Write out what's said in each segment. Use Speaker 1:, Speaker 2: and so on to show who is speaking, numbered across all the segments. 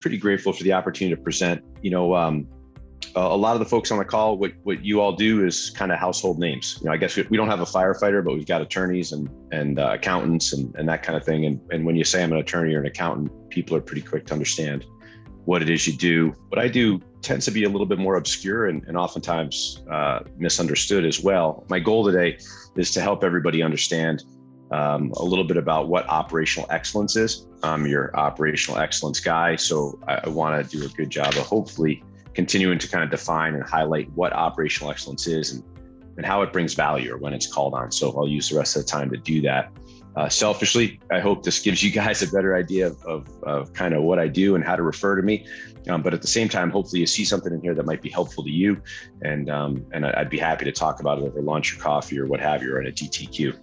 Speaker 1: pretty grateful for the opportunity to present. A lot of the folks on the call, what you all do is kind of household names. I guess we don't have a firefighter, but we've got attorneys and accountants and that kind of thing. And when you say I'm an attorney or an accountant, people are pretty quick to understand what it is you do. What I do tends to be a little bit more obscure and oftentimes misunderstood as well. My goal today is to help everybody understand a little bit about what operational excellence is. I'm your operational excellence guy, so I want to do a good job of hopefully continuing to kind of define and highlight what operational excellence is and how it brings value or when it's called on. So I'll use the rest of the time to do that. Selfishly, I hope this gives you guys a better idea of kind of what I do and how to refer to me. But at the same time, hopefully you see something in here that might be helpful to you. And I'd be happy to talk about it over lunch or coffee or what have you, or at a DTQ.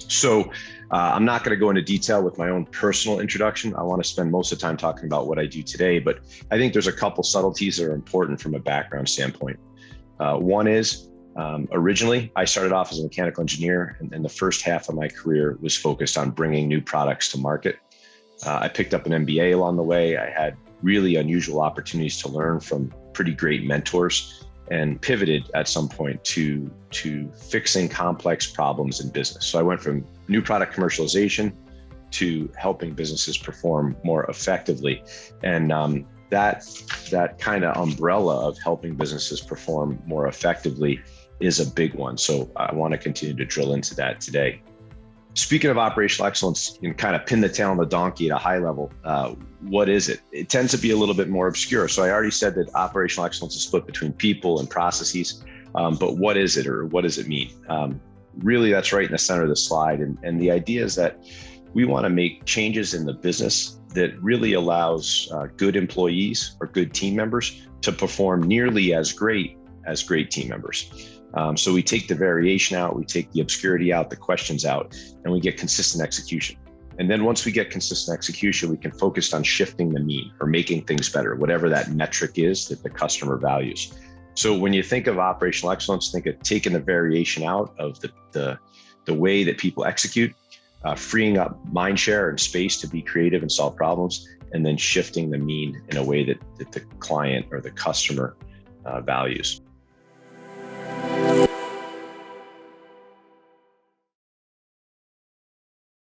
Speaker 1: So I'm not going to go into detail with my own personal introduction. I want to spend most of the time talking about what I do today, but I think there's a couple subtleties that are important from a background standpoint. One is originally I started off as a mechanical engineer, and the first half of my career was focused on bringing new products to market. I picked up an MBA along the way. I had really unusual opportunities to learn from pretty great mentors, and pivoted at some point to fixing complex problems in business. So I went from new product commercialization to helping businesses perform more effectively. And that kind of umbrella of helping businesses perform more effectively is a big one. So I want to continue to drill into that today. Speaking of operational excellence, you can kind of pin the tail on the donkey at a high level. What is it? It tends to be a little bit more obscure. So I already said that operational excellence is split between people and processes, but what is it, or what does it mean? Really, that's right in the center of the slide. And the idea is that we want to make changes in the business that really allows good employees or good team members to perform nearly as great team members. So we take the variation out, we take the obscurity out, the questions out, and we get consistent execution. And then once we get consistent execution, we can focus on shifting the mean or making things better, whatever that metric is that the customer values. So when you think of operational excellence, think of taking the variation out of the way that people execute, freeing up mind share and space to be creative and solve problems, and then shifting the mean in a way that the client or the customer values.